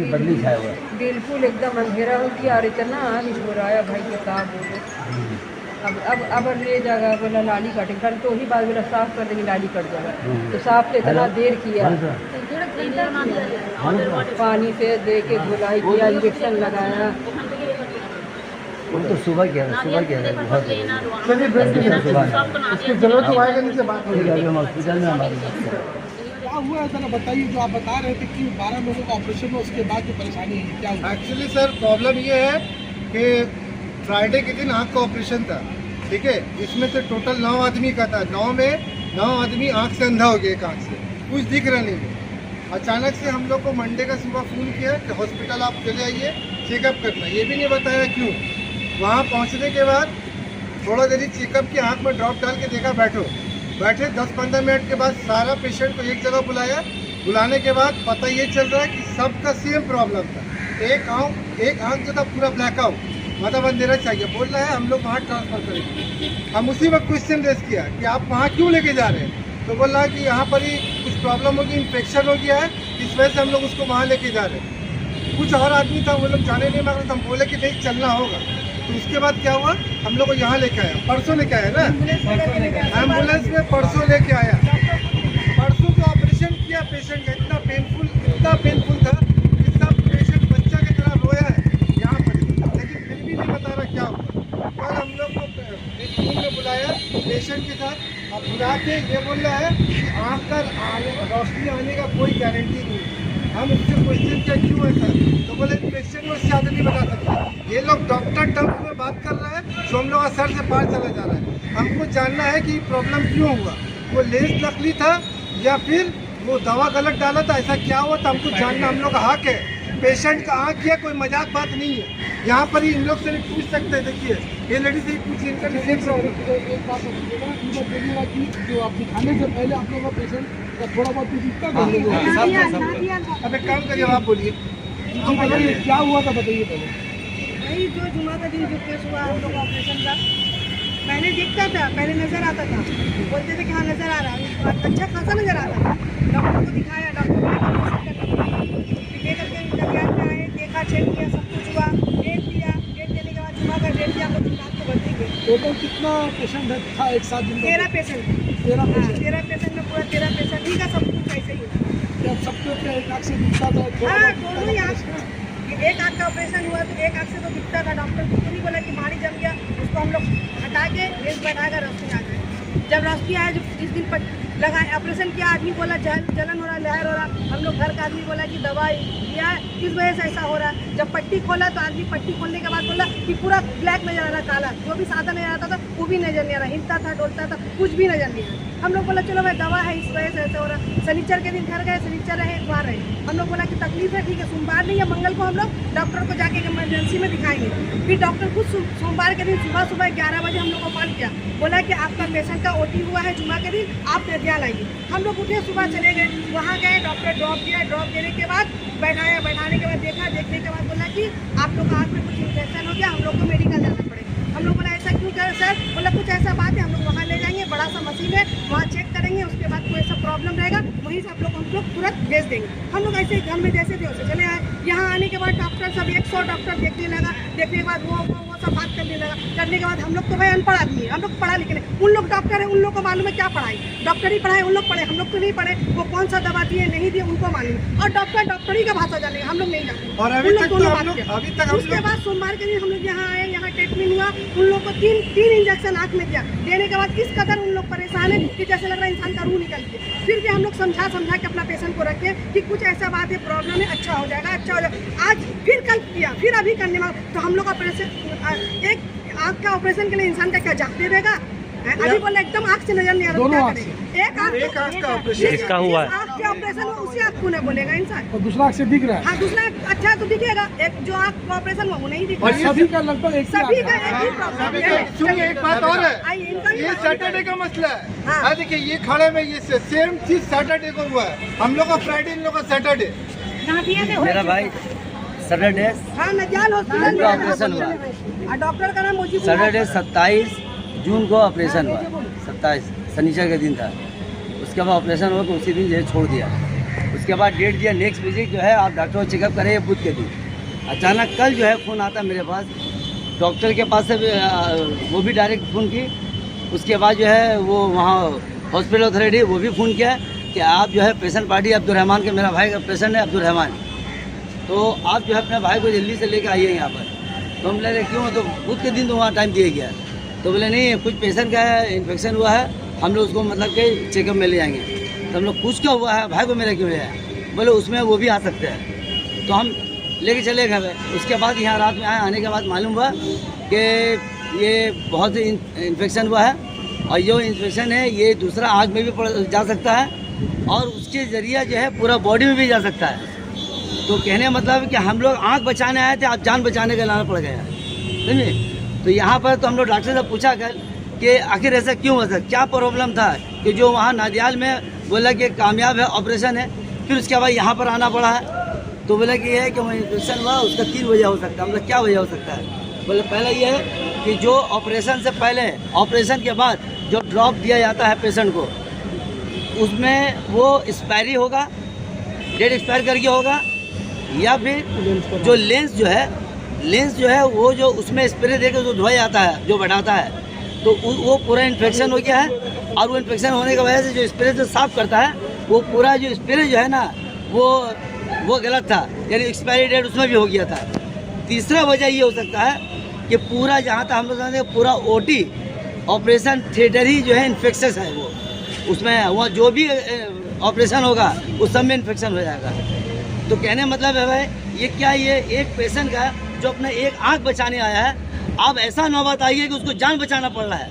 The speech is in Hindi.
की बदली छाया हुआ है। बिल्कुल एकदम अंधेरा हो गया और इतना आग हो रहा है भाई के साहब बोले। अब ले जाएगा, बोला लाली काटेंगे, कल तो वही बात बोला साफ कर देंगे, लाली कट जाएगा। तो साफ तो इतना देर किया, पानी से दे के धुलाई किया, इंजेक्शन लगाया। वो तो सुबह किया था, बहुत चलिए उसकी जरूरत तो आएगा नहीं से बात हो ठीक है, हम हॉस्पिटल में हमारी क्या हुआ है जरा बताइए। जो आप बता रहे थे कि 12 लोगों का ऑपरेशन हुआ, उसके बाद जो परेशानी है क्या हुआ? एक्चुअली सर प्रॉब्लम ये है कि फ्राइडे के दिन आँख का ऑपरेशन था, ठीक है। इसमें से टोटल 9 आदमी का था। 9 में 9 आदमी आँख से अंधा हो गया, एक आँख से कुछ दिख रहा नहीं। अचानक से हम लोग को मंडे का सुबह फ़ोन किया कि हॉस्पिटल आप चले आइए, चेकअप करना। ये भी नहीं बताया क्यों। वहाँ पहुँचने के बाद थोड़ा देरी चेकअप की, आँख में ड्रॉप डाल के देखा, बैठे 10-15 मिनट के बाद सारा पेशेंट को एक जगह बुलाया। बुलाने के बाद पता ये चल रहा है कि सबका सेम प्रॉब्लम था। एक आँख जो था पूरा ब्लैकआउट, मतलब अंधेरा चाहिए। बोल रहा है हम लोग वहाँ ट्रांसफ़र करेंगे। हम उसी वक्त क्वेश्चन रेज किया कि आप वहाँ क्यों लेके जा रहे हैं, तो बोल रहा है कि यहाँ पर ही कुछ प्रॉब्लम होगी, इन्फेक्शन हो गया है, इस वजह से हम लोग उसको वहाँ लेके जा रहे हैं। कुछ और आदमी था, वो लोग जाने नहीं मांग रहे, हम बोले कि नहीं चलना होगा। तो उसके बाद क्या हुआ, हम लोग को यहाँ लेके आया, परसों लेके आया ना, एम्बुलेंस में परसों लेके आया। परसों जो ऑपरेशन किया पेशेंट का, इतना पेनफुल था कि सब पेशेंट बच्चा की तरह रोया है यहाँ पर, लेकिन फिर भी नहीं बता रहा क्या हुआ। कल हम लोग को एक रूम में बुलाया पेशेंट के साथ, अब बुला के ये बोल रहा है कि आँख का रोशनी आने का कोई गारंटी नहीं है। हम उससे क्वेश्चन किया क्यों है सर, तो बोले पेशेंट को ज़्यादा नहीं बता सकते। ये लोग डॉक्टर टर्म्स में बात कर रहा है, जो हम लोग का सर से पार चला जा रहा है। हमको जानना है कि प्रॉब्लम क्यों हुआ, वो लेंस नकली था या फिर वो दवा गलत डाला था, ऐसा क्या हुआ था हमको जानना हम लोग का हक है। पेशेंट का आँख किया कोई मजाक बात नहीं है। यहाँ पर ही इन लोग से भी पूछ सकते हैं। देखिए ये लेडीज से ही पूछिए, इनका डिफरेंस एक बात बताइएगा, इनको बोलिएगा कि जो आप दिखाने से पहले आप लोगों का पेशेंट का थोड़ा बहुत दिखता था। अब एक काम करिए, आप बोलिए बताइए क्या हुआ था, बताइए पहले। वही जो जुमा का दिन जो केस हुआ हम लोग ऑपरेशन का, पहले दिखता था, पहले नज़र आता था, बोलते थे कि हाँ नज़र आ रहा है, अच्छा खासा नज़र आ रहा था। डॉक्टर को दिखाया, लेकर के इंतजार में आए, देखा, चेक किया, सब कुछ हुआ, डेट दिया। डेट देने के बाद जुमा का डेट दिया, हम लोग रात को भर्ती गए। टोटल कितना पेशेंट था एक साथ? 13 पेशेंट। 13 पेशेंट में पूरा 13 पेशेंट ही का सब कुछ ऐसे ही क्या सबको क्या एक आँख से दिखता था? हाँ, दोनों ही आँख, एक आँख का ऑपरेशन हुआ तो एक आँख से तो दिखता था। डॉक्टर को नहीं बोला कि मारी जम गया, उसको हम लोग हटा के लेंस बैठाकर रोशनी आ गए। जब रोशनी आया, जो जिस दिन पर लगा ऑपरेशन किया, आदमी बोला जलन हो रहा, लहर हो रहा। हम लोग घर का आदमी बोला कि दवाई दिया है, किस वजह से ऐसा हो रहा है। जब पट्टी खोला तो आदमी पट्टी खोलने के बाद बोला कि पूरा ब्लैक नजर आ रहा, काला, जो भी सादा नजर आता था वो भी नजर नहीं आ रहा, हिलता था, डोलता था, कुछ भी नजर नहीं आ रहा। हम लोग बोला चलो भाई दवा है, इस वजह से ऐसा हो रहा। शनिचर के दिन घर गए, शनिचर रहे, इतवार रहे। हम लोग बोला कि तकलीफ है, ठीक है, सोमवार नहीं या मंगल को हम लोग डॉक्टर को जाके इमरजेंसी में दिखाएंगे। फिर डॉक्टर खुद सोमवार के दिन सुबह 11 बजे हम लोग को कॉल किया, बोला कि आपका पेशेंट का ओटी हुआ है जुमा के दिन, आप निर्दिया लाइए। हम लोग उठे, सुबह चले गए, वहाँ गए, डॉक्टर ड्रॉप दिया। ड्रॉप देने के बाद बैठाया, बैठाने के बाद देखा, देखने के बाद बोला कि आप लोग का आँख में कुछ इन्फेक्शन हो गया, हम लोग को मेडिकल जाना पड़ेगा। हम लोग बोला ऐसा क्यों करें सर, बोला कुछ ऐसा बात है, हम लोग वहाँ ले जाएंगे, बड़ा सा मशीन है, वहाँ चेक करेंगे, उसके बाद कोई ऐसा प्रॉब्लम रहेगा वहीं से आप लोग तुरंत भेज देंगे। हम लोग ऐसे घर में जैसे थे वैसे चले आए। यहाँ आने के बाद डॉक्टर सब 100 डॉक्टर देखने लगा, देखने के बाद वो सब बात करने लगा। करने के बाद हम लोग तो भाई अनपढ़ आदमी है, हम लोग पढ़ा लिखे नहीं। उन लोग डॉक्टर है, उन लोग को मालूम है क्या पढ़ाई, डॉक्टर ही पढ़ाए, उन लोग पढ़े, हम लोग तो नहीं पढ़े। वो कौन सा दवा दिए नहीं दिए उनको मालूम है, और डॉक्टर ही का भाषा जानेगा, हम लोग नहीं जानते। और अभी तक उसके बाद सोमवार के दिन हम लोग यहाँ आए, यहाँ ट्रीटमेंट हुआ। उन लोग को तीन इंजेक्शन आँख में दिया। देने के बाद इस कदर उन लोग परेशान है कि जैसे लग रहा है इंसान का रूह निकल गया। फिर भी हम लोग समझा के अपना पेशेंट को रखे कि कुछ ऐसा बात है, प्रॉब्लम है, अच्छा हो जाएगा, अच्छा हो जाएगा। आज फिर कल किया, फिर अभी करने में तो हम लोग ऑपरेशन, एक आँख का ऑपरेशन के लिए इंसान का क्या जाते देगा। अभी बोला एकदम आँख से नजर नहीं आ रहा, एक आँख का ऑपरेशन इसका हुआ है, आँख के ऑपरेशन हुआ, उसी आँख को नहीं बोलेगा इंसान। और दूसरा आँख से दिख रहा है। हाँ, दूसरा अच्छा तो दिखेगा, एक जो आँख का ऑपरेशन हुआ वो नहीं दिखेगा। और सभी का लगभग एक सभी का एक ही प्रॉब्लम है। सुनिए एक बात और है, ये सैटरडे का मसला है। हाँ देखिए ये खड़े में ये सेम चीज सैटरडे को हुआ है, हम लोग का फ्राइडे, इन लोग का सैटरडे। मेरा भाई सैटरडे हाँ, नजाल हॉस्पिटल में ऑपरेशन हुआ, डॉक्टर का नाम मुझे सैटरडे 27 जून को ऑपरेशन हुआ, 27 शनिचर के दिन था। उसके बाद ऑपरेशन हुआ तो उसी दिन जो छोड़ दिया। उसके बाद डेट दिया नेक्स्ट विजिट जो है आप डॉक्टर को चेकअप करें बुध के दिन। अचानक कल जो है फ़ोन आता मेरे पास, डॉक्टर के पास से भी, वो भी डायरेक्ट फ़ोन की। उसके बाद जो है वो वहाँ हॉस्पिटल अथॉरिटी वो भी फ़ोन किया कि आप जो है पेशेंट पार्टी अब्दुलरहमान के, मेरा भाई का पेशेंट है अब्दुलरहमान, तो आप जो है अपने भाई को जल्दी से लेकर आइए यहाँ पर। तो हम बोले क्यों, तो बुध के दिन तो वहाँ टाइम दिया गया। तो बोले नहीं कुछ पेशेंट का है इन्फेक्शन हुआ है, हम लोग उसको मतलब कि चेकअप में ले जाएंगे। तो हम लोग कुछ क्या हुआ है, भाई को मेरा क्यों ले आया, बोले उसमें वो भी आ सकते हैं। तो हम लेके चले गए। उसके बाद यहाँ रात में आए, आने के बाद मालूम हुआ कि ये बहुत इन्फेक्शन हुआ है और जो इन्फेक्शन है ये दूसरा आँख में भी जा सकता है और उसके ज़रिए जो है पूरा बॉडी में भी जा सकता है। तो कहने मतलब कि हम लोग आँख बचाने आए थे, आप जान बचाने का लाना पड़ गया, समझे। तो यहाँ पर तो हम लोग डॉक्टर से पूछा कर कि आखिर ऐसा क्यों हुआ, क्या प्रॉब्लम था कि जो वहाँ नादियाल में बोला कि कामयाब है ऑपरेशन है, फिर उसके बाद यहाँ पर आना पड़ा है। तो बोला कि ये है कि वहाँ इन्फेक्शन हुआ, उसका 3 वजह हो सकता है। मतलब क्या वजह हो सकता है, बोले पहला ये है कि जो ऑपरेशन से पहले, ऑपरेशन के बाद जो ड्रॉप दिया जाता है पेशेंट को, उसमें वो एक्सपायरी होगा, डेट एक्सपायर करके होगा, या फिर जो लेंस जो है वो जो उसमें स्प्रे देकर जो धोया जाता है, जो बढ़ाता है, तो वो पूरा इन्फेक्शन हो गया है। और वो इन्फेक्शन होने की वजह से जो स्प्रे जो साफ़ करता है, वो पूरा जो स्प्रे जो है ना वो गलत था, यानी एक्सपायरी डेट उसमें भी हो गया था। तीसरा वजह ये हो सकता है कि पूरा जहाँ तक हम लोग जानते हैं पूरा OT ऑपरेशन थिएटर ही जो है इन्फेक्शस है, वो उसमें वहाँ जो भी ऑपरेशन होगा उस सब में इन्फेक्शन हो जाएगा। तो कहने मतलब है भाई ये क्या, ये एक पेशेंट का जो अपना एक आँख बचाने आया है, अब ऐसा नौबत आई है कि उसको जान बचाना पड़ रहा है।